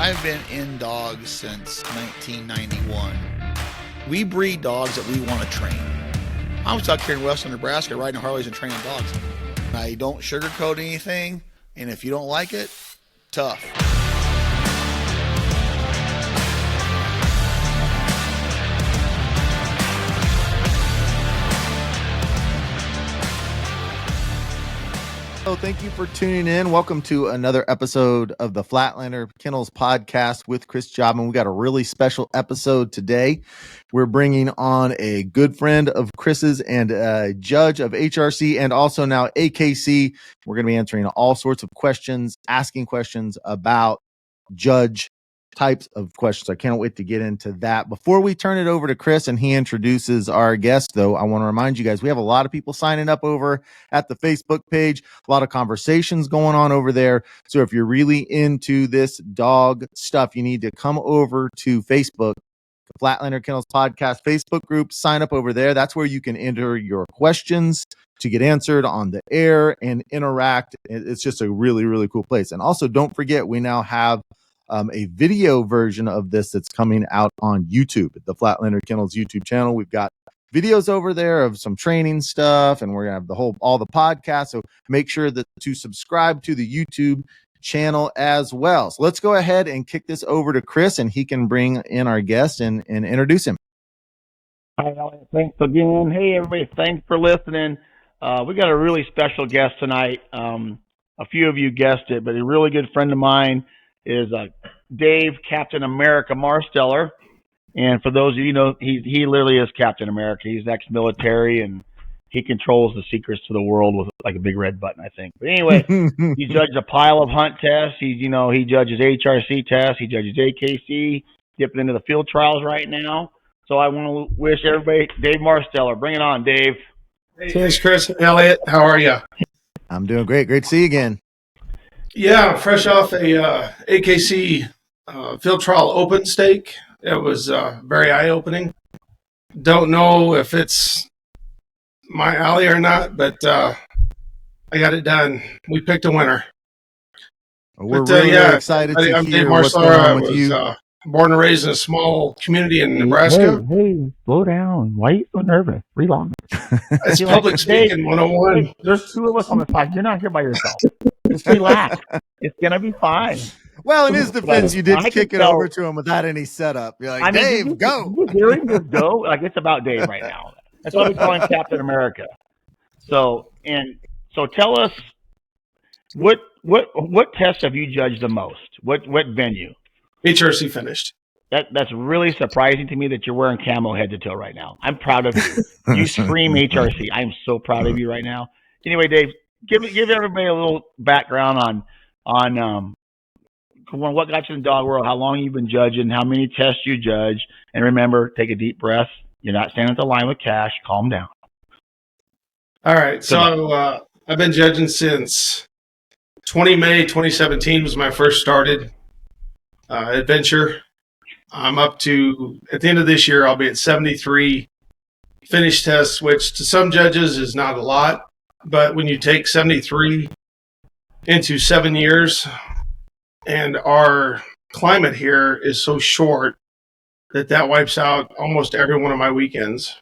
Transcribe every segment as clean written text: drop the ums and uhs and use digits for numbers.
I've been in dogs since 1991. We breed dogs that we want to train. I was out here in western Nebraska riding Harleys and training dogs. I don't sugarcoat anything, and if you don't like it, tough. So thank you for tuning in. Welcome to another episode of the Flatlander Kennels podcast with Chris Jobman. We got a really special episode today. We're bringing on a good friend of Chris's and a judge of HRC and also now AKC. We're going to be answering all sorts of questions, asking questions about judge types of questions. I can't wait to get into that. Before we turn it over to Chris and he introduces our guest, though, I want to remind you guys, we have a lot of people signing up over at the Facebook page, a lot of conversations going on over there. So if you're really into this dog stuff, you need to come over to Facebook, the Flatlander Kennels Podcast Facebook group, sign up over there. That's where you can enter your questions to get answered on the air and interact. It's just a really, really cool place. And also don't forget, we now have a video version of this that's coming out on YouTube, the Flatlander Kennels YouTube channel. We've got videos over there of some training stuff, and we're gonna have all the podcasts. So make sure to subscribe to the YouTube channel as well. So let's go ahead and kick this over to Chris, and he can bring in our guest and introduce him. Hi, Elliot. Thanks again. Hey, everybody. Thanks for listening. We got a really special guest tonight. A few of you guessed it, but a really good friend of mine is Dave, Captain America Marsteller. And for those of you know, he literally is Captain America. He's ex-military, and he controls the secrets to the world with like a big red button, I think. But anyway, he judges a pile of hunt tests. He judges HRC tests. He judges AKC, dipping into the field trials right now. So I want to wish everybody, Dave Marsteller. Bring it on, Dave. Thanks, Chris. Elliot, how are you? I'm doing great. Great to see you again. Yeah, fresh off a AKC field trial open stake. It was very eye-opening. Don't know if it's my alley or not, but I got it done. We picked a winner. We're really excited to I'm hear Dave what's going Marstellar. on with you. Born and raised in a small community in Nebraska. Hey, slow down. Why are you so nervous? Relax. It's public speaking 101. Hey, there's two of us on the side. You're not here by yourself. Just relax. It's going to be fine. Well, in his defense, you did kick it over to him without any setup. You're like, Dave, go. You're hearing this go? Like, it's about Dave right now. That's why we call him Captain America. So tell us, what tests have you judged the most? What venue? HRC finished. That's really surprising to me that you're wearing camo head to toe right now. I'm proud of you. You scream HRC. I'm so proud of you right now. Anyway, Dave, give everybody a little background on what got you in the dog world, how long you've been judging, how many tests you judge, and remember, take a deep breath. You're not standing at the line with cash. Calm down. All right. So I've been judging since 20 May 2017 was my first started adventure. I'm up to, at the end of this year, I'll be at 73 finish tests, which to some judges is not a lot. But when you take 73 into 7 years, and our climate here is so short that wipes out almost every one of my weekends.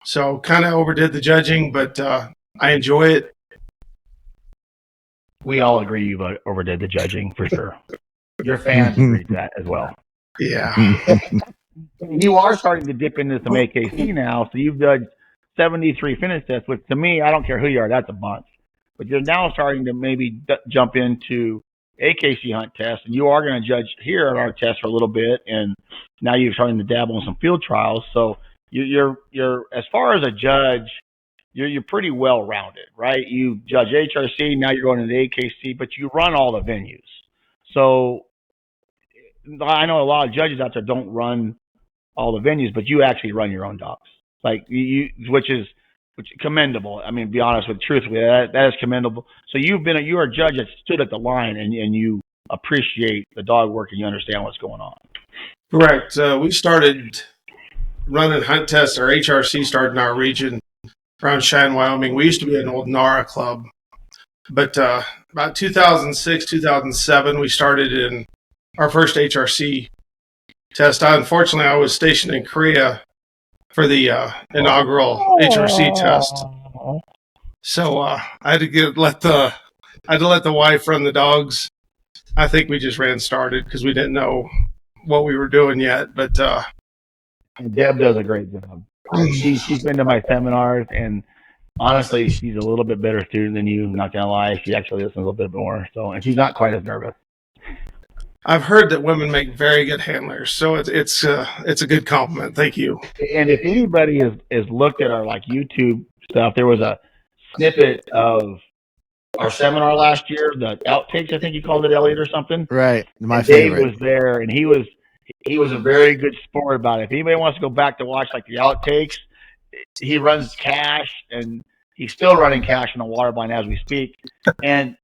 So kind of overdid the judging, but I enjoy it. We all agree you overdid the judging for sure. Your fans agree to that as well. Yeah. You are starting to dip into some AKC now, so you've judged 73 finish tests, which to me, I don't care who you are, that's a bunch. But you're now starting to maybe jump into AKC hunt tests, and you are going to judge here at our test for a little bit, and now you're starting to dabble in some field trials. So you're as far as a judge, you're pretty well rounded, right? You judge HRC, now you're going into the AKC, but you run all the venues. So I know a lot of judges out there don't run all the venues, but you actually run your own dogs, like which is commendable. I mean, be honest with truthfully, that is commendable. So you're a judge that stood at the line and you appreciate the dog work and you understand what's going on. Correct. We started running hunt tests. Our HRC started in our region around Cheyenne, Wyoming. We used to be an old NARA club, but about 2006, 2007, we started in our first HRC test. Unfortunately, I was stationed in Korea for the inaugural HRC test. So I had to let the wife run the dogs. I think we just ran started because we didn't know what we were doing yet. But Deb does a great job. She's been to my seminars, and honestly, she's a little bit better student than you. Not gonna lie, she actually listens a little bit more. So, and she's not quite as nervous. I've heard that women make very good handlers, so it's a good compliment. Thank you. And if anybody has looked at our like YouTube stuff, there was a snippet of our seminar last year, the outtakes, I think you called it, Elliot, or something. Right, my favorite. favorite. Dave was there, and he was a very good sport about it. If anybody wants to go back to watch like the outtakes, he runs cash, and he's still running cash in the water blind as we speak. And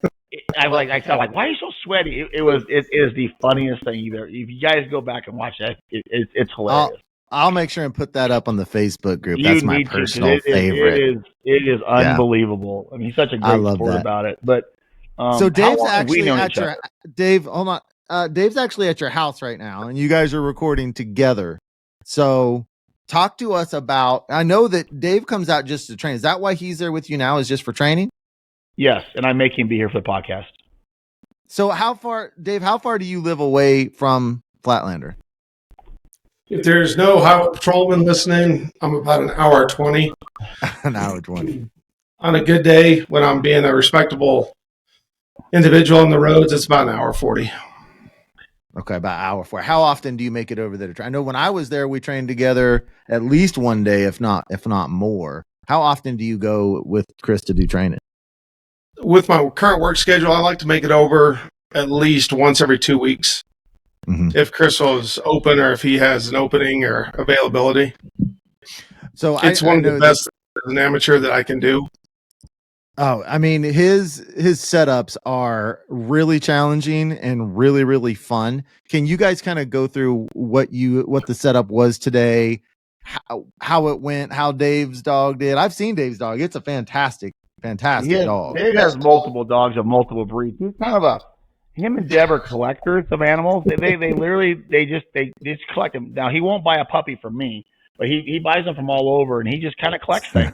I felt like, why are you so sweaty? It is the funniest thing either. If you guys go back and watch that, it's hilarious. I'll make sure and put that up on the Facebook group. That's my personal favorite. It is unbelievable. I mean, he's such a great sport about it. But so Dave's actually at your Dave. Hold on, Dave's actually at your house right now, and you guys are recording together. So talk to us about. I know that Dave comes out just to train. Is that why he's there with you now? Is just for training? Yes, and I make him be here for the podcast. So how far, Dave? How far do you live away from Flatlander? If there's no highway patrolman listening, I'm about an hour 20. An hour 20. On a good day, when I'm being a respectable individual on the roads, it's about an hour 40. Okay, about an hour 40. How often do you make it over there to train? I know when I was there, we trained together at least one day, if not more. How often do you go with Chris to do training? With my current work schedule, I like to make it over at least once every 2 weeks. Mm-hmm. If Crystal is open or if he has an opening or availability. So it's one of the best as an amateur that I can do. Oh, I mean, his setups are really challenging and really, really fun. Can you guys kind of go through what the setup was today, how it went, how Dave's dog did? I've seen Dave's dog. It's a fantastic dog. Dave has multiple dogs of multiple breeds. He's kind of him and Deb are collectors of animals. They just collect them. Now he won't buy a puppy from me, but he buys them from all over, and he just kind of collects things.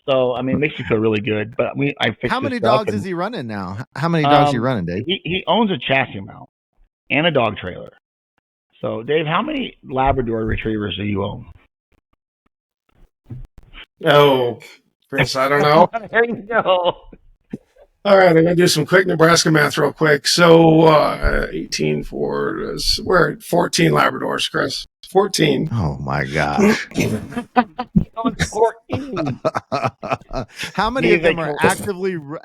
So I mean, it makes you feel really good. But I fixed. How many dogs is he running now? How many dogs are you running, Dave? He owns a chassis mount and a dog trailer. So Dave, how many Labrador retrievers do you own? Oh, Chris, I don't know. There you go. All right, I'm going to do some quick Nebraska math real quick. So 18 for, we're at 14 Labradors, Chris. 14. Oh, my gosh. 14. How many of them are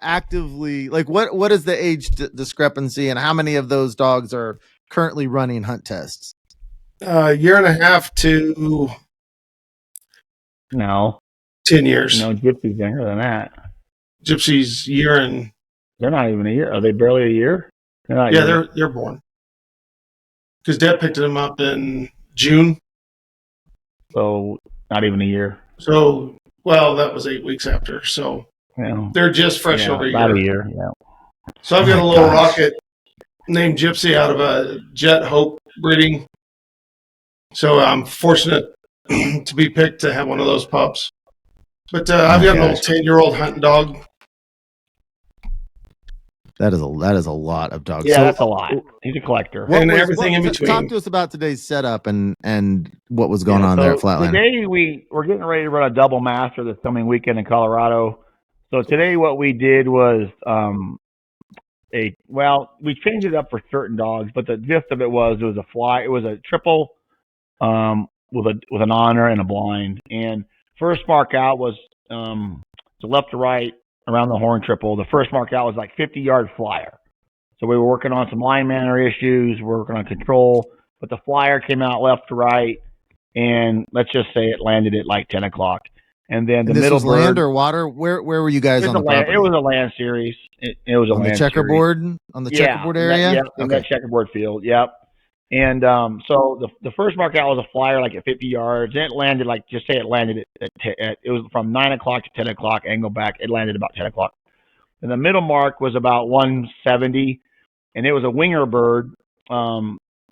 actively, like what is the age discrepancy, and how many of those dogs are currently running hunt tests? Year and a half to... No. 10 years. No, Gypsy's younger than that. Gypsy's year and... They're not even a year. Are they barely a year? They're born. Because Dad picked them up in June. So, not even a year. So, well, that was 8 weeks after. So, they're just fresh over a year. About a year, yeah. So, I've got a little rocket named Gypsy out of a Jet Hope breeding. So, I'm fortunate to be picked to have one of those pups. But I've got an old 10-year-old hunting dog. That is a lot of dogs. Yeah, that's a lot. He's a collector. And everything in between. Talk to us about today's setup and what was going on there at Flatland. Today we're getting ready to run a double master this coming weekend in Colorado. So today what we did was we changed it up for certain dogs, but the gist of it was a triple with an honor and a blind. And first mark out was to left to right around the horn triple. The first mark out was like 50-yard flyer. So we were working on some line manner issues, working on control, but the flyer came out left to right, and let's just say it landed at like 10 o'clock. And then the middle was land or water? Where were you guys on the property? It was a land series. It was on the checkerboard area? Yep, in that checkerboard field. Yep. And so the first mark out was a flyer like at 50 yards. And it landed it was from 9 o'clock to 10 o'clock and go back. It landed about 10 o'clock. And the middle mark was about 170. And it was a winger bird.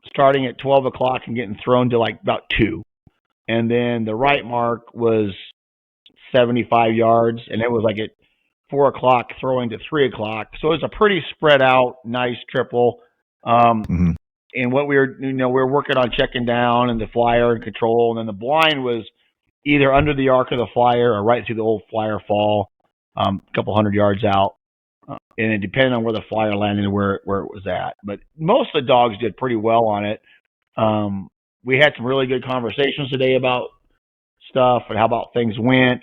starting at 12 o'clock and getting thrown to like about 2. And then the right mark was 75 yards, and it was like at 4 o'clock throwing to 3 o'clock. So it was a pretty spread out, nice triple. And what we were working on checking down and the flyer and control, and then the blind was either under the arc of the flyer or right through the old flyer fall, a couple hundred yards out. And it depended on where the flyer landed and where it was at. But most of the dogs did pretty well on it. We had some really good conversations today about stuff and how about things went,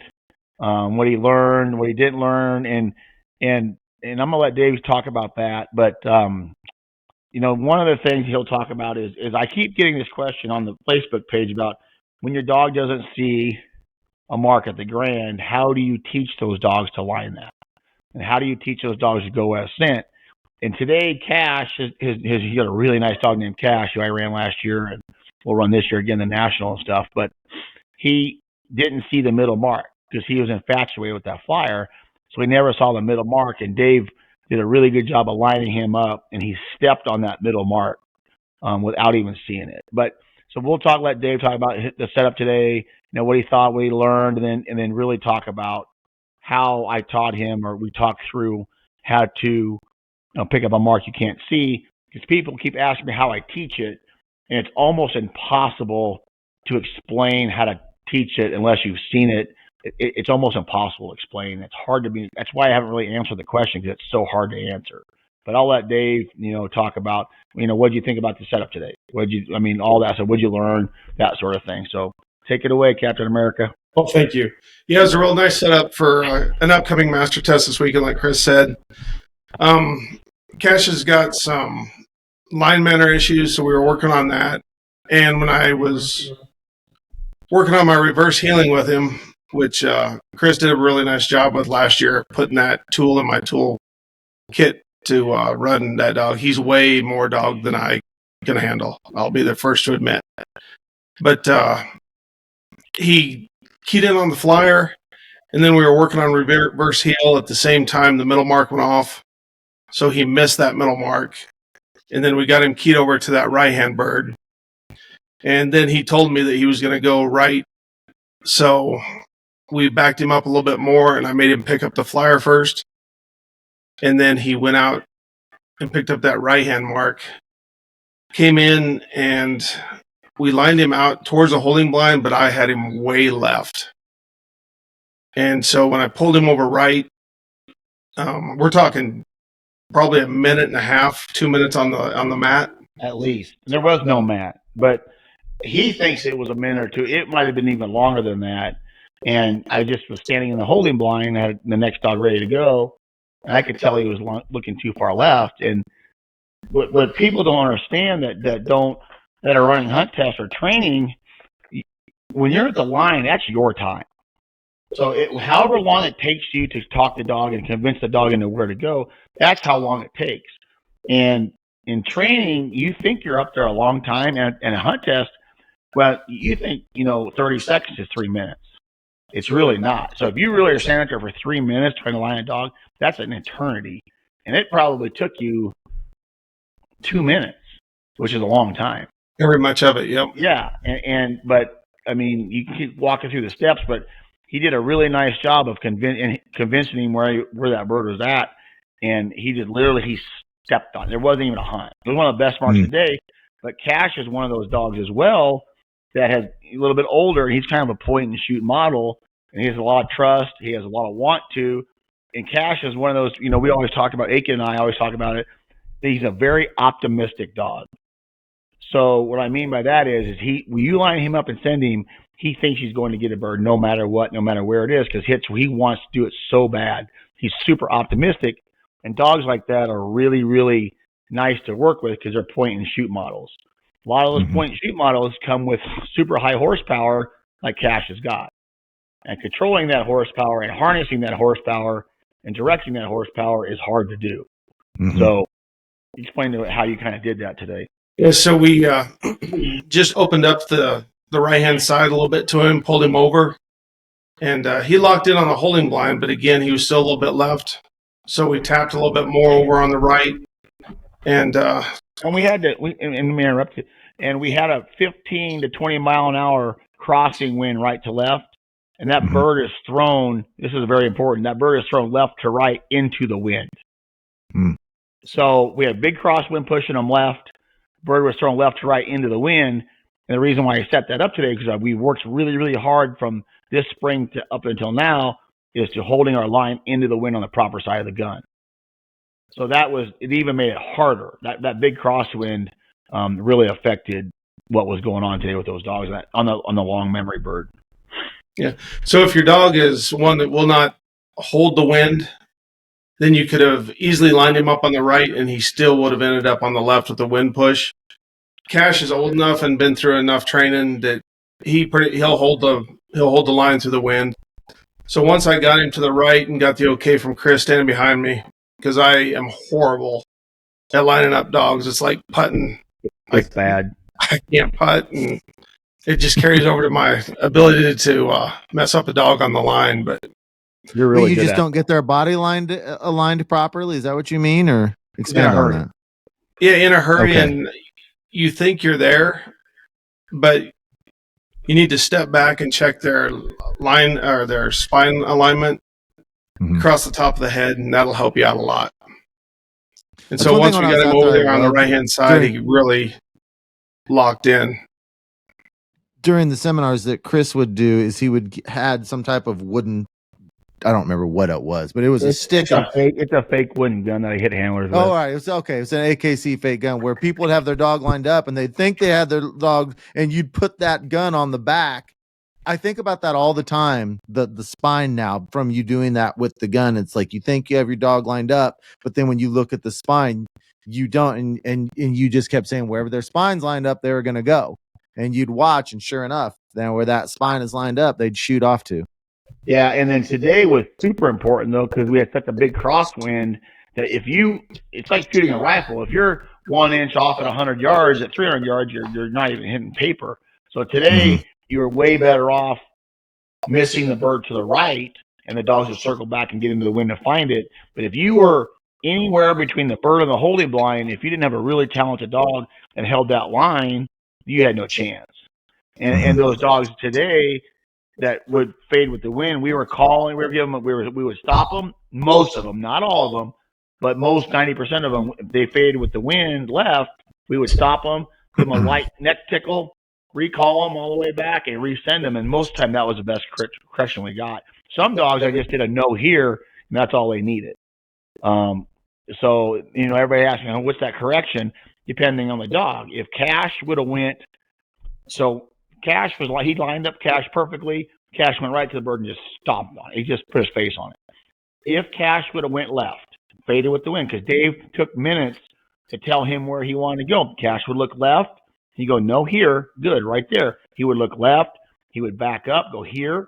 what he learned, what he didn't learn, and I'm gonna let Dave talk about that. But one of the things he'll talk about is I keep getting this question on the Facebook page about when your dog doesn't see a mark at the grand, how do you teach those dogs to line that? And how do you teach those dogs to go as scent? And today, Cash, he got a really nice dog named Cash, who I ran last year, and we'll run this year again, the national and stuff. But he didn't see the middle mark because he was infatuated with that flyer, so he never saw the middle mark. And Dave did a really good job of lining him up, and he stepped on that middle mark without even seeing it. But so we'll let Dave talk about the setup today, what he thought, what he learned, and then really talk about how I taught him, or we talked through how to pick up a mark you can't see, because people keep asking me how I teach it, and it's almost impossible to explain how to teach it unless you've seen it. It's almost impossible to explain. It's hard to be. That's why I haven't really answered the question, because it's so hard to answer. But I'll let Dave, talk about, what did you think about the setup today? All that. So what'd you learn? That sort of thing. So take it away, Captain America. Well, thank you. Yeah, it was a real nice setup for an upcoming master test this weekend, like Chris said. Cash has got some line manner issues, so we were working on that. And when I was working on my reverse healing with him, which Chris did a really nice job with last year, putting that tool in my tool kit to run that dog. He's way more dog than I can handle. I'll be the first to admit. But he keyed in on the flyer, and then we were working on reverse heel at the same time. The middle mark went off, so he missed that middle mark. And then we got him keyed over to that right-hand bird. And then he told me that he was going to go right. So we backed him up a little bit more, and I made him pick up the flyer first. And then he went out and picked up that right-hand mark, came in, and we lined him out towards the holding blind, but I had him way left. And so when I pulled him over right, we're talking probably a minute and a half, 2 minutes on the mat. At least. There was no mat, but he thinks it was a minute or two. It might have been even longer than that. And I just was standing in the holding blind, had the next dog ready to go, and I could tell he was looking too far left. And what people don't understand that are running hunt tests or training, when you're at the line, that's your time. So however long it takes you to talk the dog and convince the dog into where to go, that's how long it takes. And in training, you think you're up there a long time, and a hunt test, well, you think 30 seconds is 3 minutes. It's really not. So if you really are standing there for 3 minutes trying to line a dog, that's an eternity. And it probably took you 2 minutes, which is a long time. Every much of it, yep. Yeah, but you can keep walking through the steps, but he did a really nice job of convincing him where that bird was at, and he stepped on it. There wasn't even a hunt. It was one of the best marks of the day. But Cash is one of those dogs as well that has a little bit older. He's kind of a point and shoot model, and he has a lot of trust. He has a lot of want to. And Cash is one of those. We always talk about, Aiken and I always talk about it. He's a very optimistic dog. So what I mean by that is when you line him up and send him, he thinks he's going to get a bird no matter what, no matter where it is, because he wants to do it so bad. He's super optimistic, and dogs like that are really, really nice to work with because they're point and shoot models. A lot of those point and shoot models come with super high horsepower like Cash has got. And controlling that horsepower and harnessing that horsepower and directing that horsepower is hard to do. So explain how you kind of did that today. Yeah, so we just opened up the right-hand side a little bit to him, pulled him over, and he locked in on the holding blind, but again, he was still a little bit left. So we tapped a little bit more over on the right, and And we had to, and let me interrupt you, and we had a 15 to 20 mile an hour crossing wind right to left. And that bird is thrown, this is very important, that bird is thrown left to right into the wind. So we had big crosswind pushing them left. Bird was thrown left to right into the wind. And the reason why I set that up today is because we worked really, really hard from this spring to up until now is to holding our line into the wind on the proper side of the gun. So it even made it harder. That big crosswind really affected what was going on today with those dogs on the long memory bird. Yeah. So if your dog is one that will not hold the wind, then you could have easily lined him up on the right and he still would have ended up on the left with the wind push. Cash is old enough and been through enough training that he'll hold the line through the wind. So once I got him to the right and got the okay from Chris standing behind me, because I am horrible at lining up dogs. It's like putting. It's bad. I can't putt, and it just carries over to my ability to mess up a dog on the line. But you're really good just don't get their body aligned properly. Is that what you mean, or expand on that? Yeah, in a hurry, okay. And you think you're there, but you need to step back and check their line or their spine alignment across the top of the head, and that'll help you out a lot. And so once we got him over there on the right-hand side, he really locked in. During the seminars that Chris would do is he would had some type of wooden, I don't remember what it was, but it was a stick. It's a fake wooden gun that I hit handlers with. Oh, all right. It's okay. It's an AKC fake gun where people would have their dog lined up and they'd think they had their dog and you'd put that gun on the back. I think about that all the time. The spine now from you doing that with the gun, it's like you think you have your dog lined up, but then when you look at the spine, you don't, and you just kept saying wherever their spine's lined up, they were going to go, and you'd watch, and sure enough, then where that spine is lined up, they'd shoot off to. Yeah, and then today was super important though because we had such a big crosswind that it's like shooting a rifle. If you're 1 inch off at 100 yards, at 300 yards, you're not even hitting paper. So today you're way better off missing the bird to the right, and the dogs will circle back and get into the wind to find it. But if you were anywhere between the bird and the holding blind, if you didn't have a really talented dog and held that line, you had no chance. And those dogs today that would fade with the wind, we were calling, we would stop them, most of them, not all of them, but most 90% of them, if they faded with the wind left, we would stop them, give them a light neck tickle, recall them all the way back and resend them. And most of the time that was the best correction we got. Some dogs, I just did a no here, and that's all they needed. So, everybody asking, what's that correction? Depending on the dog. If Cash would have went, so Cash was like, he lined up Cash perfectly. Cash went right to the bird and just stomped on it. He just put his face on it. If Cash would have went left, faded with the wind, because Dave took minutes to tell him where he wanted to go. Cash would look left. He'd go, no, here, good, right there. He would look left. He would back up, go here,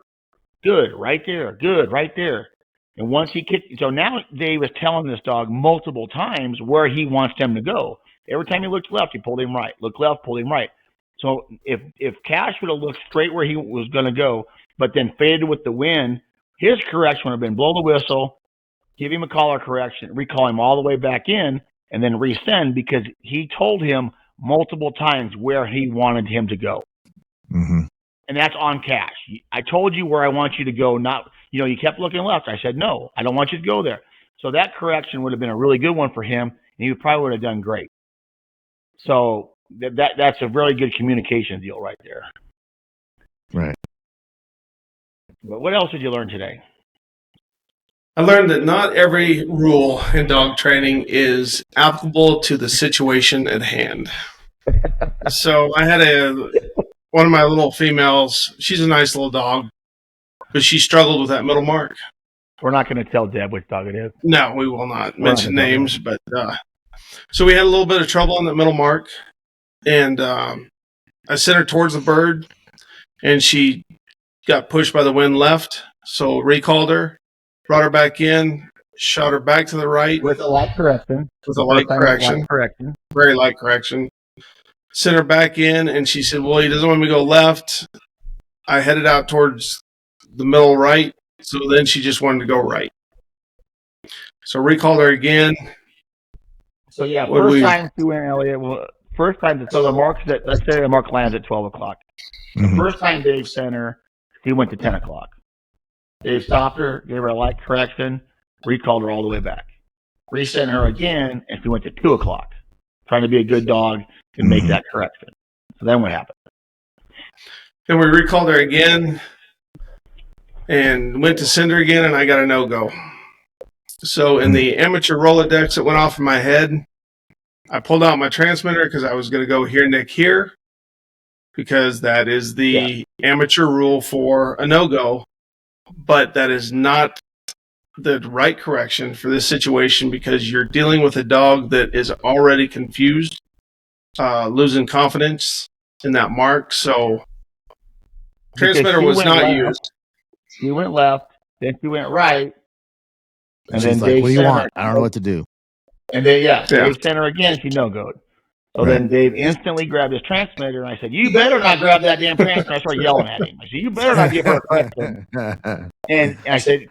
good, right there, good, right there. And once he kicked, so now Dave was telling this dog multiple times where he wants him to go. Every time he looked left, he pulled him right. Looked left, pulled him right. So if Cash would have looked straight where he was going to go, but then faded with the wind, his correction would have been blow the whistle, give him a collar correction, recall him all the way back in, and then resend because he told him multiple times where he wanted him to go. And that's on Cash. I told you where I want you to go, not, you kept looking left. I said, no, I don't want you to go there. So that correction would have been a really good one for him, and he probably would have done great. So that's a really good communication deal right there. Right. But what else did you learn today? I learned that not every rule in dog training is applicable to the situation at hand. So I had one of my little females, she's a nice little dog, but she struggled with that middle mark. We're not going to tell Deb which dog it is. No, we will not mention names, but so we had a little bit of trouble on that middle mark, and I sent her towards the bird, and she got pushed by the wind left, so recalled her, brought her back in, shot her back to the right. With a light correction. Very light correction. Sent her back in, and she said, well, he doesn't want me to go left. I headed out towards the middle right, so then she just wanted to go right. So recalled her again, So yeah, Would first we- time she went, Elliot. Well, first time. So the marks that let's say the mark lands at 12 o'clock. The first time Dave sent her, he went to 10 o'clock. Dave stopped her, gave her a light correction, recalled her all the way back. Resent her again, and she went to 2 o'clock, trying to be a good dog and make that correction. So then what happened? And we recalled her again and went to send her again, and I got a no-go. So in the amateur Rolodex that went off in my head, I pulled out my transmitter because I was going to go here, Nick, here, because that is the amateur rule for a no-go. But that is not the right correction for this situation because you're dealing with a dog that is already confused, losing confidence in that mark. So transmitter was not used. She went left, then she went right. And she's like, what do you want? I don't know what to do. And then, Dave sent her again. She no-goed. So then Dave instantly grabbed his transmitter, and I said, you better not grab that damn transmitter. I started yelling at him. I said, you better not give her a question. And I said,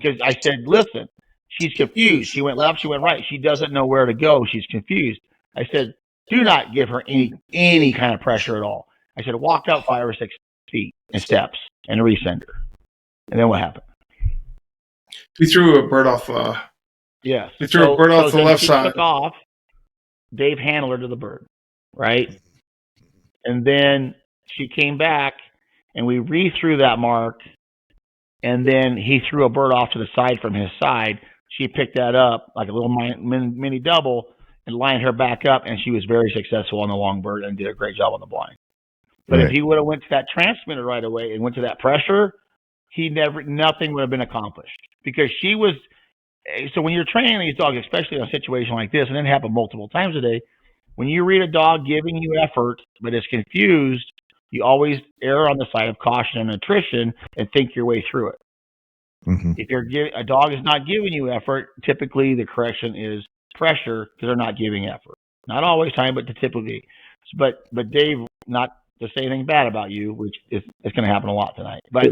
listen, she's confused. She went left, she went right. She doesn't know where to go. She's confused. I said, do not give her any kind of pressure at all. I said, walk out 5 or 6 feet and steps and resend her. And then what happened? We threw a bird off. Yes. We threw a bird off the left side. Took off. Dave handled her to the bird, right? And then she came back, and we re-threw that mark, and then he threw a bird off to the side from his side. She picked that up like a little mini double and lined her back up, and she was very successful on the long bird and did a great job on the blind. But if he would have went to that transmitter right away and went to that pressure, nothing would have been accomplished because she was. So when you're training these dogs, especially in a situation like this, and it happened multiple times a day, when you read a dog giving you effort but is confused, you always err on the side of caution and attrition and think your way through it. If a dog is not giving you effort, typically the correction is pressure because they're not giving effort. Not always time, but typically. But Dave, not to say anything bad about you, which is going to happen a lot tonight. But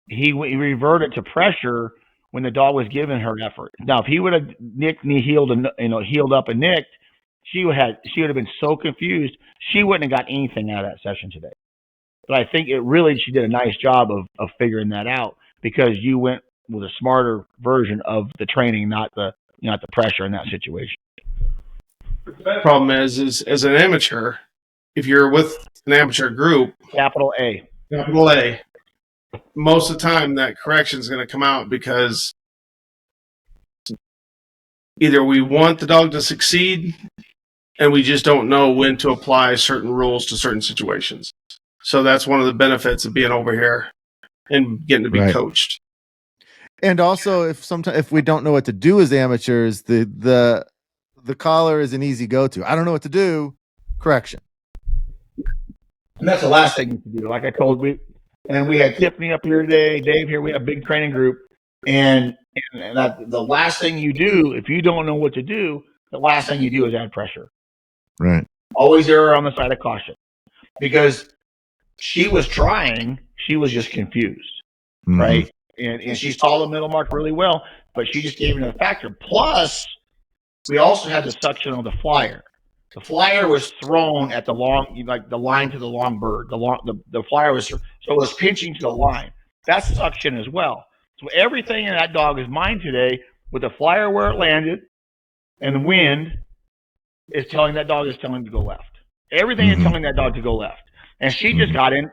he reverted to pressure when the dog was giving her effort. Now, if he would have nicked and heeled up and nicked, she would have been so confused she wouldn't have got anything out of that session today. But I think she did a nice job of figuring that out because you went with a smarter version of the training, not the pressure in that situation. The problem is as an amateur, if you're with an amateur group, capital A, most of the time that correction is going to come out because either we want the dog to succeed and we just don't know when to apply certain rules to certain situations. So that's one of the benefits of being over here and getting to be coached. And also, if we don't know what to do as amateurs, the collar is an easy go-to. I don't know what to do. Correction. And that's the last thing you can do. Like I told we had Tiffany up here today, Dave here. We have a big training group, and the last thing you do if you don't know what to do, the last thing you do is add pressure. Right. Always err on the side of caution because she was trying, she was just confused, right? And she's tall the middle mark really well, but she just gave it a factor. Plus, we also had the suction on the flyer. The flyer was thrown at the line to the long bird. The flyer was so it was pinching to the line. That's suction as well. So everything in that dog is mine today with the flyer where it landed and the wind is telling that dog to go left. Everything is telling that dog to go left. And she just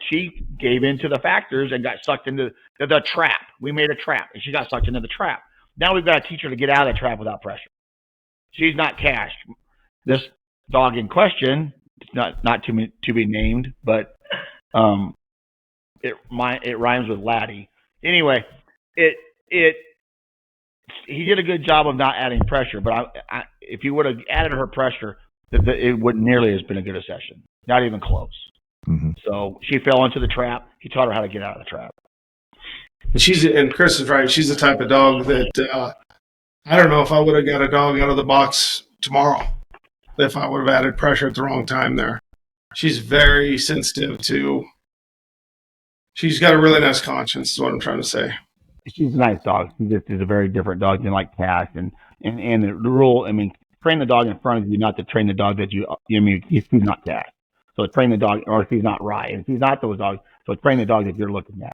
she gave into the factors and got sucked into the trap. We made a trap and she got sucked into the trap. Now we've got to teach her to get out of the trap without pressure. She's not cashed. This dog in question, not to be named, but it rhymes with laddie. Anyway, he did a good job of not adding pressure, but if you would have added her pressure, it wouldn't nearly have been a good a session. Not even close. So she fell into the trap. He taught her how to get out of the trap. And Chris is right. She's the type of dog that I don't know if I would have got a dog out of the box tomorrow if I would have added pressure at the wrong time there. She's very sensitive to. She's got a really nice conscience, is what I'm trying to say. She's a nice dog. She just is a very different dog than like Cash and the rule. I mean, train the dog in front of you, not to train the dog that he's not that. So train the dog, or if he's not right, and if he's not those dogs, so train the dog that you're looking at,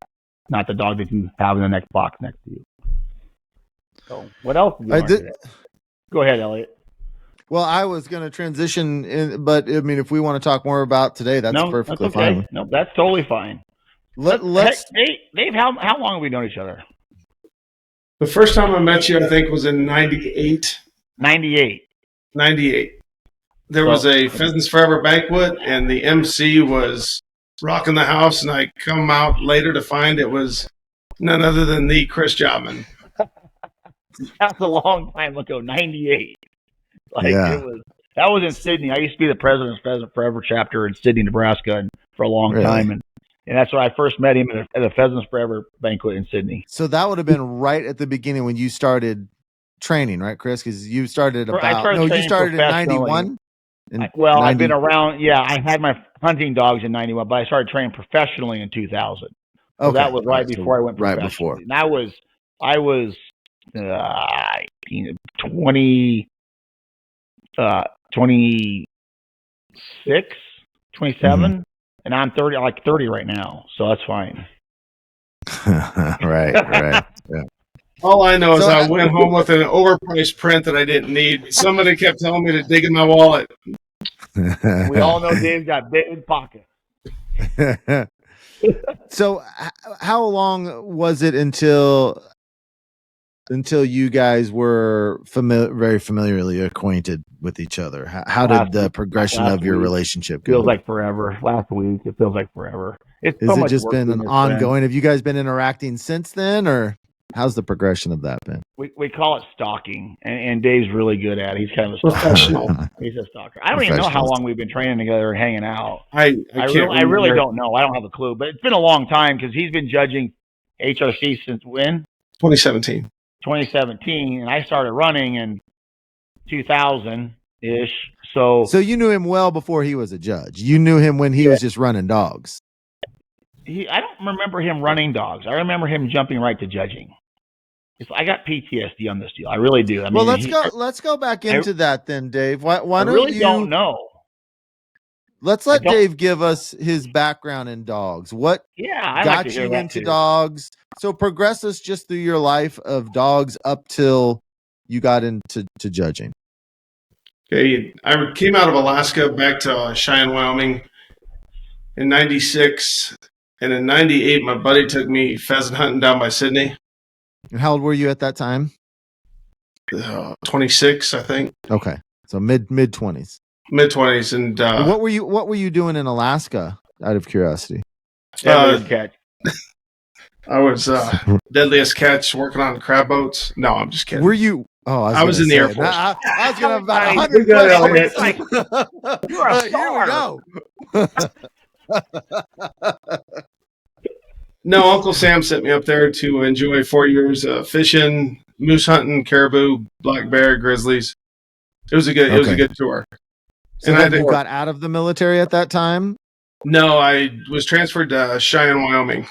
not the dog that you have in the next box next to you. So what else did you learn today? Go ahead, Elliot. Well, I was going to transition, but I mean, if we want to talk more about today, that's perfectly that's okay. fine. No, that's totally fine. Let's. Dave, how long have we known each other? The first time I met you, I think, was in 98. 98. There was a Pheasants Forever banquet, and the MC was rocking the house, and I come out later to find it was none other than the Chris Jobman. That's a long time ago, 98. Yeah. That was in Sydney. I used to be the president of Pheasant Forever chapter in Sydney, Nebraska, and for a long time, and that's where I first met him at a Pheasants Forever banquet in Sydney. So that would have been right at the beginning when you started training, right, Chris? Because you started you started in 91. I've been around. Yeah, I had my hunting dogs in 91, but I started training professionally in 2000. So that was right before I went professionally. Right before. And I was 26, 27, and I'm 30. I'm like 30 right now, so that's fine. right. Yeah. All I know is I went home with an overpriced print that I didn't need. Somebody kept telling me to dig in my wallet. We all know Dave's got big pockets. So how long was it until you guys were very familiarly acquainted with each other? How did the progression of your relationship go? Feels like forever. Last week, it feels like forever. Has it just been an ongoing? Have you guys been interacting since then, or how's the progression of that been? We call it stalking, and Dave's really good at it. He's kind of a stalker. He's a stalker. I don't even know how long we've been training together and hanging out. I really don't know. I don't have a clue, but it's been a long time because he's been judging HRC since when? 2017. 2017, and I started running in 2000-ish. So you knew him well before he was a judge. You knew him when he was just running dogs. I don't remember him running dogs. I remember him jumping right to judging. I got PTSD on this deal. I really do. I mean, let's go back into that then, Dave. Why don't know. Let's let Dave give us his background in dogs. What got you into dogs? So progress us just through your life of dogs up till you got into judging. Okay, I came out of Alaska back to Cheyenne, Wyoming in 96. And in 98, my buddy took me pheasant hunting down by Sydney. And how old were you at that time? 26, I think. Okay. So mid-20s. Mid-20s. And what were you doing in Alaska, out of curiosity? Catch. I was deadliest catch working on crab boats. No, I'm just kidding. Were you? Oh, I was in the Air Force. I was going to have about 100 questions. You're a star. Here we go. No, Uncle Sam sent me up there to enjoy 4 years fishing, moose hunting, caribou, black bear, grizzlies. It was a good tour. So and you got out of the military at that time? No, I was transferred to Cheyenne, Wyoming.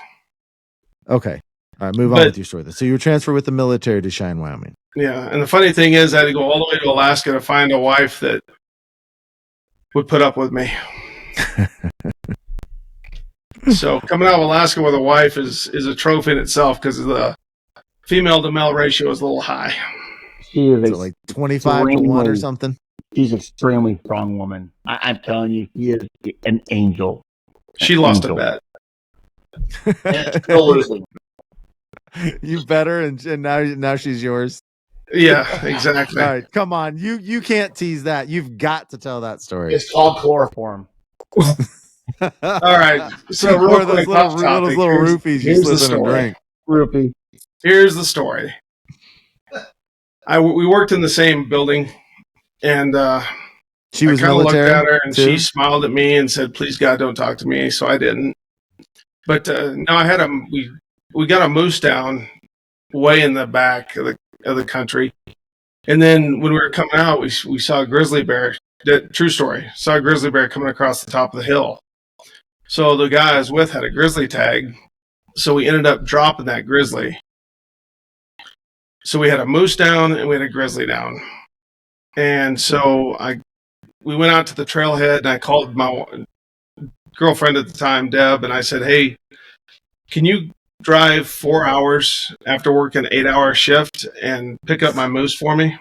Okay. All right, move on with your story then. So you were transferred with the military to Cheyenne, Wyoming. Yeah, and the funny thing is I had to go all the way to Alaska to find a wife that would put up with me. So coming out of Alaska with a wife is a trophy in itself because the female to male ratio is a little high. She is like 25-1 or something. She's an extremely strong woman. I'm telling you, she is an angel. She lost a bet. And still losing. You bet her, and now she's yours. Yeah, exactly. All right, come on. You can't tease that. You've got to tell that story. It's called chloroform. All right. So real quick, those little roofies you slip in a drink. Roofie. Here's the story. We worked in the same building, and she was I kind of looked at her, and too? she smiled at me and said, "Please God, don't talk to me." So I didn't. But no, I had we got a moose down way in the back of the country, and then when we were coming out, we saw a grizzly bear. True story. Saw a grizzly bear coming across the top of the hill. So the guy I was with had a grizzly tag, so we ended up dropping that grizzly. So we had a moose down and we had a grizzly down. And so we went out to the trailhead, and I called my girlfriend at the time, Deb, and I said, "Hey, can you drive 4 hours after working an 8-hour shift and pick up my moose for me?"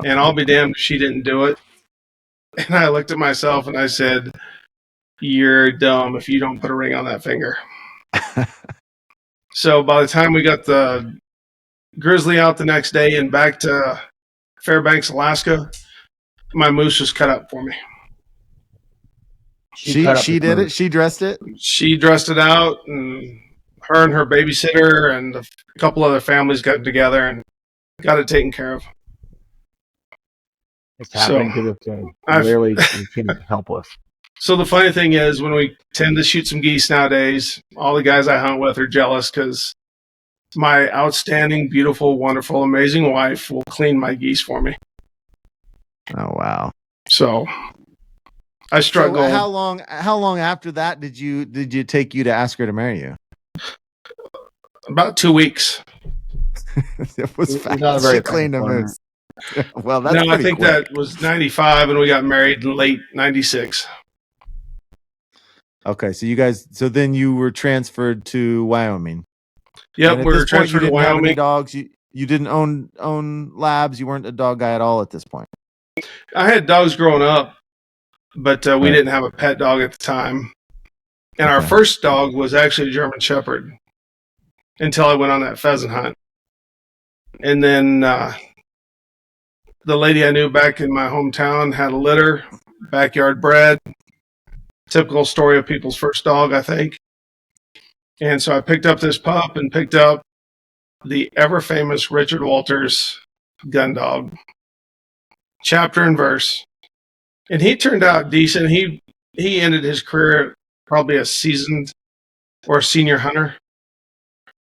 And I'll be damned if she didn't do it. And I looked at myself and I said, "You're dumb if you don't put a ring on that finger." So by the time we got the grizzly out the next day and back to Fairbanks, Alaska, my moose was cut up for me. She did it. She dressed it. She dressed it out, and her babysitter and a couple other families got together and got it taken care of. It's happening to this day. Literally, you can't help us. So the funny thing is, when we tend to shoot some geese nowadays, all the guys I hunt with are jealous because my outstanding, beautiful, wonderful, amazing wife will clean my geese for me. Oh wow! So I struggle. So how long after that did you take you to ask her to marry you? About 2 weeks. It was fast. She cleaned them moose. Well, that's no, I think quick. that was 95, and we got married in late 96. Okay, so then you were transferred to Wyoming. Yep, we were transferred to Wyoming. Have any dogs. You didn't own labs. You weren't a dog guy at all at this point. I had dogs growing up, but we didn't have a pet dog at the time. And our first dog was actually a German Shepherd until I went on that pheasant hunt. And then the lady I knew back in my hometown had a litter, backyard bred. Typical story of people's first dog, I think. And so I picked up this pup and picked up the ever famous Richard Walters gun dog, chapter and verse. And he turned out decent. He ended his career probably a seasoned or senior hunter.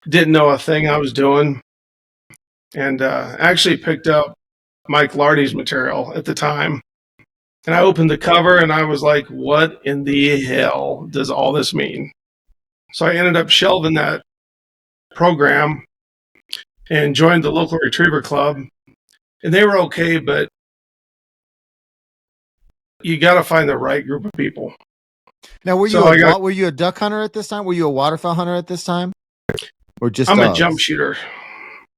Didn't know a thing I was doing. And actually picked up Mike Lardy's material at the time. And I opened the cover and I was like, what in the hell does all this mean? So I ended up shelving that program and joined the local retriever club. And they were okay, but you got to find the right group of people. Now, were you a duck hunter at this time? Were you a waterfowl hunter at this time? Or just I'm a jump shooter.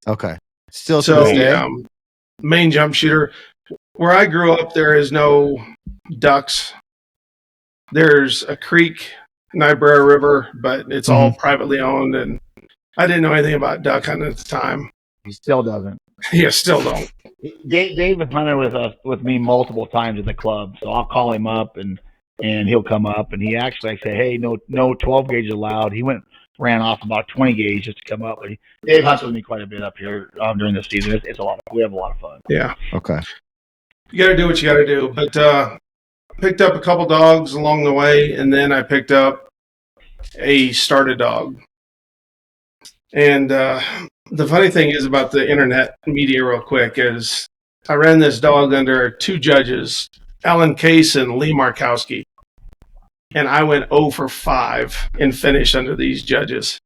Okay. Still to this day? Main jump shooter. Where I grew up, there is no ducks. There's a creek, Niobrara River, but it's all privately owned, and I didn't know anything about duck hunting at the time. He still doesn't. Yeah, still don't. Dave has hunted with me multiple times at the club, so I'll call him up and he'll come up, and he actually I say, hey, no 12 gauge allowed. He ran off about 20 gauge just to come up. But Dave hunts with me quite a bit up here during the season. It's a lot. We have a lot of fun. Yeah. Okay. You got to do what you got to do. But picked up a couple dogs along the way, and then I picked up a started dog. And the funny thing is about the internet media real quick is I ran this dog under two judges, Alan Case and Lee Markowski. And I went 0 for 5 and finished under these judges.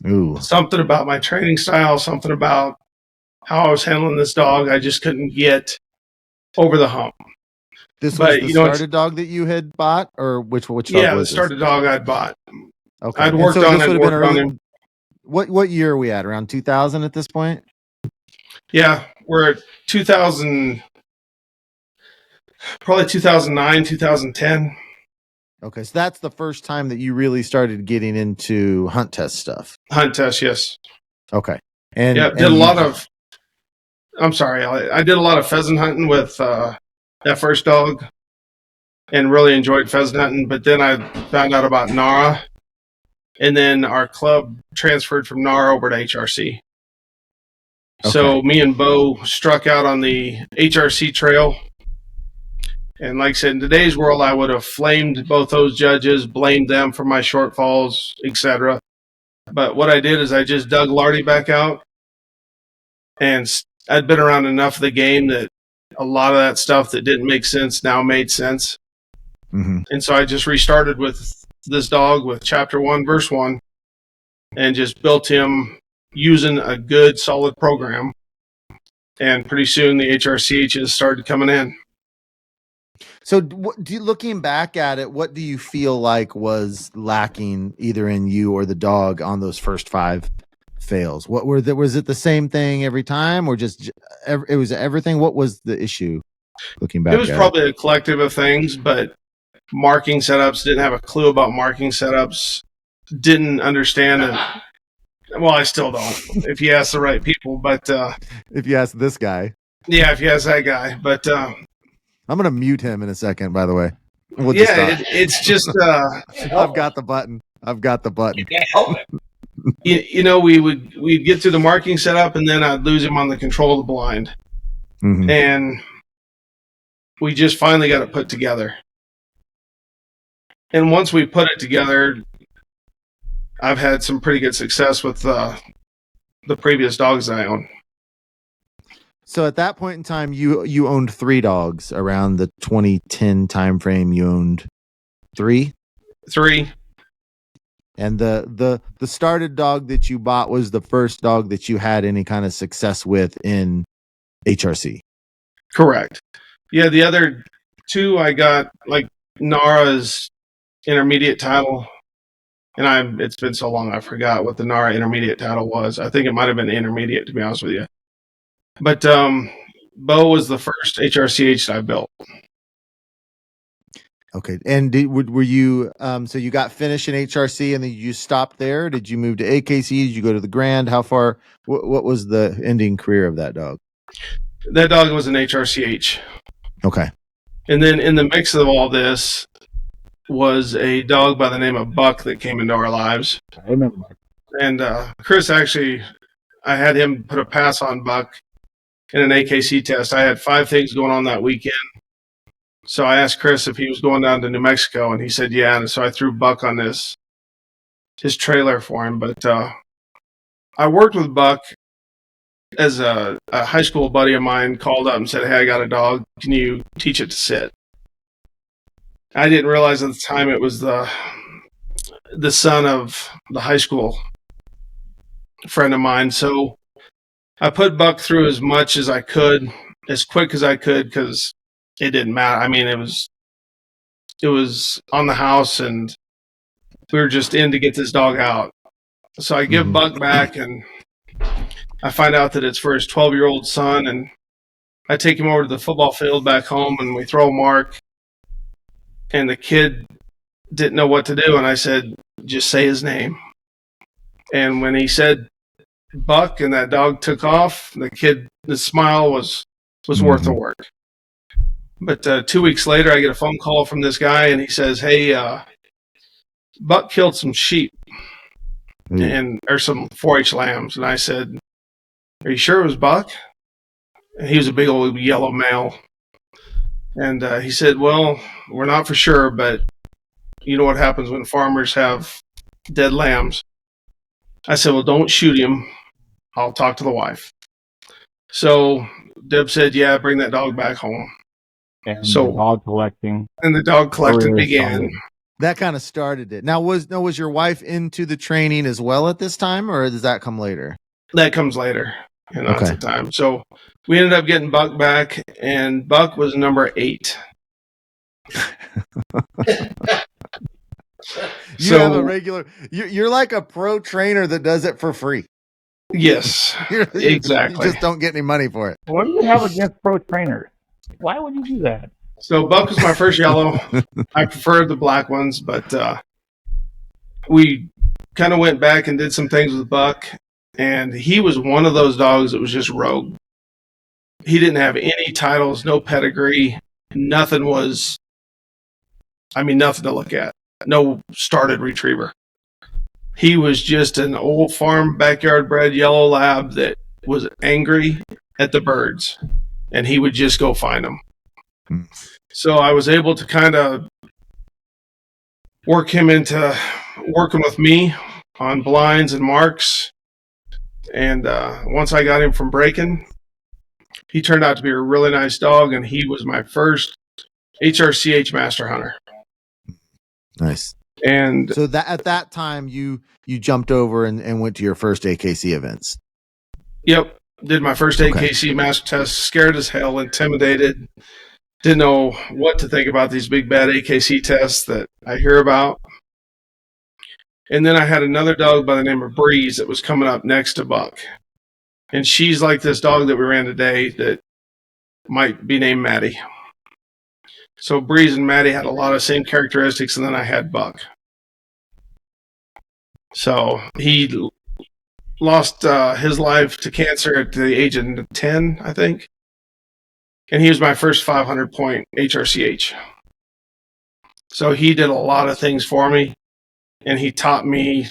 Ooh. Something about my training style, something about how I was handling this dog, I just couldn't get over the hump. This was the started dog that you had bought, or which dog was this? Yeah, the started dog I'd bought. Okay. I'd worked on him. What year are we at? Around 2000 at this point? Yeah, we're at 2000, probably 2009, 2010. Okay, so that's the first time that you really started getting into hunt test stuff. Hunt test, yes. Okay. I did a lot of pheasant hunting with that first dog and really enjoyed pheasant hunting. But then I found out about NARA, and then our club transferred from NARA over to HRC. Okay. So me and Bo struck out on the HRC trail. And like I said, in today's world, I would have flamed both those judges, blamed them for my shortfalls, etc. But what I did is I just dug Lardy back out, and I'd been around enough of the game that a lot of that stuff that didn't make sense now made sense. Mm-hmm. And so I just restarted with this dog with chapter 1, verse 1, and just built him using a good, solid program. and pretty soon the HRCHs started coming in. So looking back at it, what do you feel like was lacking either in you or the dog on those first 5 fails? Was it the same thing every time, or just it was everything? What was the issue looking back? It was probably a collective of things, but marking setups, didn't have a clue about marking setups, didn't understand it. Well, I still don't, if you ask the right people, but if you ask this guy. Yeah, if you ask that guy. But I'm going to mute him in a second, by the way. It's just I've got the button. We'd get through the marking setup, and then I'd lose him on the control of the blind. Mm-hmm. And we just finally got it put together. And once we put it together, I've had some pretty good success with the previous dogs that I own. So at that point in time, you owned 3 dogs. Around the 2010 timeframe, you owned 3? 3. And the started dog that you bought was the first dog that you had any kind of success with in HRC. Correct. Yeah, the other 2 I got, like Nara's intermediate title, and it's been so long I forgot what the Nara intermediate title was. I think it might have been intermediate, to be honest with you. But Bo was the first HRCH that I built. Okay. And were you so you got finished in HRC and then you stopped there? Did you move to AKC? Did you go to the Grand? How far? What was the ending career of that dog? That dog was an HRCH. Okay. And then in the mix of all this was a dog by the name of Buck that came into our lives. I remember Buck. And Chris, actually, I had him put a pass on Buck in an AKC test. I had 5 things going on that weekend. So I asked Chris if he was going down to New Mexico, and he said, yeah. And so I threw Buck on his trailer for him. But I worked with Buck as a high school buddy of mine called up and said, hey, I got a dog. Can you teach it to sit? I didn't realize at the time it was the son of the high school friend of mine. So I put Buck through as much as I could, as quick as I could, because it didn't matter. I mean, it was on the house, and we were just in to get this dog out. So I give Buck back, and I find out that it's for his 12-year-old son, and I take him over to the football field back home, and we throw a mark, and the kid didn't know what to do, and I said, just say his name. And when he said Buck and that dog took off, the smile was worth the work. But 2 weeks later, I get a phone call from this guy, and he says, hey, Buck killed some sheep or some 4-H lambs. And I said, are you sure it was Buck? And he was a big old yellow male. And he said, well, we're not for sure, but you know what happens when farmers have dead lambs. I said, well, don't shoot him. I'll talk to the wife. So Deb said, yeah, bring that dog back home. And the dog collecting began. That kind of started it. Now, was your wife into the training as well at this time, or does that come later? That comes later, at the time. So we ended up getting Buck back, and Buck was number 8. You have a regular. You're like a pro trainer that does it for free. Yes, exactly. You just don't get any money for it. What do you have against pro trainers? Why would you do that? So Buck was my first yellow. I preferred the black ones, but we kind of went back and did some things with Buck, and he was one of those dogs that was just rogue. He didn't have any titles, no pedigree, nothing to look at. No started retriever. He was just an old farm backyard bred yellow lab that was angry at the birds, and he would just go find them. So I was able to kind of work him into working with me on blinds and marks. And once I got him from breaking, he turned out to be a really nice dog, and he was my first HRCH master hunter. Nice. And so that at that time you jumped over and went to your first AKC events. Yep. Did my first AKC master test, scared as hell, intimidated, didn't know what to think about these big bad AKC tests that I hear about. And then I had another dog by the name of Breeze that was coming up next to Buck. And she's like this dog that we ran today that might be named Maddie. So Breeze and Maddie had a lot of same characteristics, and then I had Buck. So he lost his life to cancer at the age of 10, I think. And he was my first 500-point HRCH. So he did a lot of things for me, and he taught me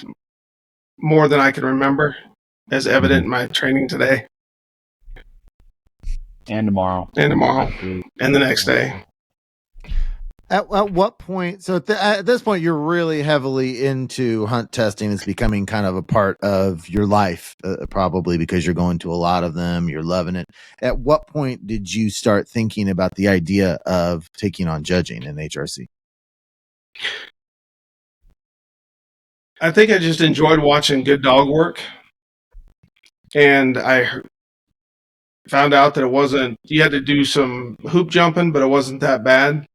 more than I can remember, as evident in my training today. And tomorrow. And tomorrow. And the next day. At what point? So at this point, you're really heavily into hunt testing. It's becoming kind of a part of your life, probably because you're going to a lot of them. You're loving it. At what point did you start thinking about the idea of taking on judging in HRC? I think I just enjoyed watching good dog work. And I found out that you had to do some hoop jumping, but it wasn't that bad.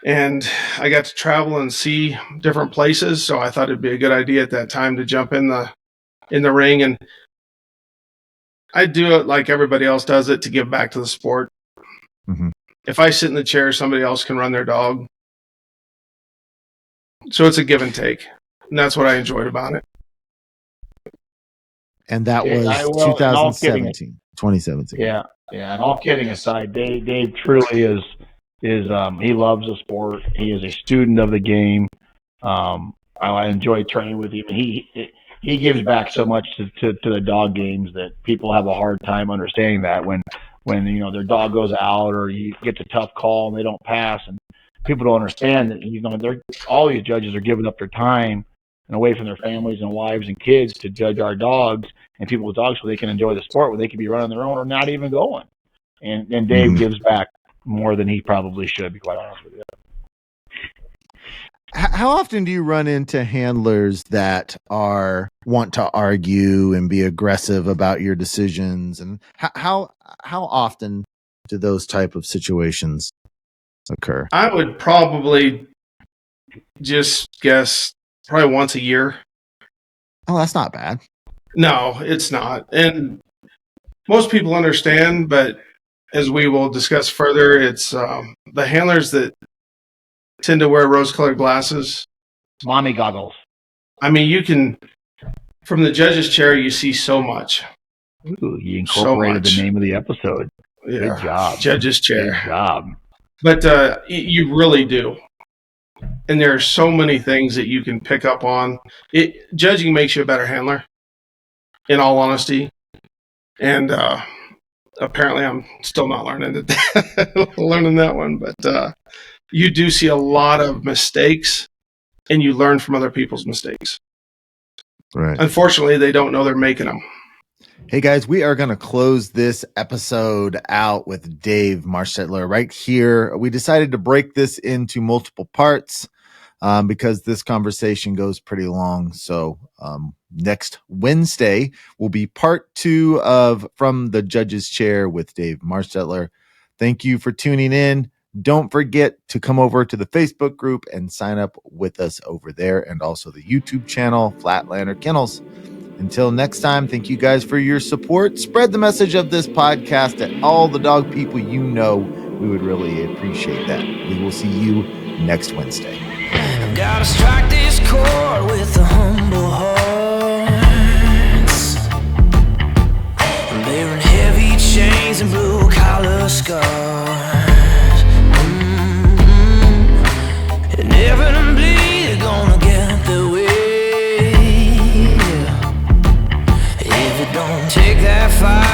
And I got to travel and see different places, so I thought it'd be a good idea at that time to jump in the ring. And I do it like everybody else does it, to give back to the sport. Mm-hmm. If I sit in the chair, somebody else can run their dog. So it's a give and take, and that's what I enjoyed about it. And that was 2017. Yeah. And all kidding aside, Dave truly is he loves the sport. He is a student of the game. I enjoy training with him. He gives back so much to the dog games that people have a hard time understanding that when their dog goes out, or you get a tough call and they don't pass, and people don't understand that all these judges are giving up their time and away from their families and wives and kids to judge our dogs and people's dogs so they can enjoy the sport where they can be running their own or not even going. And Dave gives back more than he probably should, be quite honest with you. How often do you run into handlers that want to argue and be aggressive about your decisions? And how often do those type of situations occur? I would probably just guess probably once a year. Oh, that's not bad. No, it's not. And most people understand, but as we will discuss further, it's the handlers that tend to wear rose-colored glasses. Mommy goggles. I mean, you can, from the judge's chair, you see so much. Ooh, you incorporated the name of the episode. Yeah. Good job. Judge's chair. Good job. But you really do. And there are so many things that you can pick up on. Judging makes you a better handler, in all honesty. And apparently I'm still not learning that one. But you do see a lot of mistakes, and you learn from other people's mistakes. Right. Unfortunately, they don't know they're making them. Hey guys, we are going to close this episode out with Dave Marsteller right here. We decided to break this into multiple parts because this conversation goes pretty long. So next Wednesday will be part 2 of From the Judge's Chair with Dave Marsteller. Thank you for tuning in. Don't forget to come over to the Facebook group and sign up with us over there, and also the YouTube channel, Flatlander Kennels. Until next time, thank you guys for your support. Spread the message of this podcast to all the dog people you know. We would really appreciate that. We will see you next Wednesday. I've got to strike this chord with the humble hearts. I'm bearing heavy chains and blue collar scars. Inevitably, they're gonna get their way. If it don't take that fight,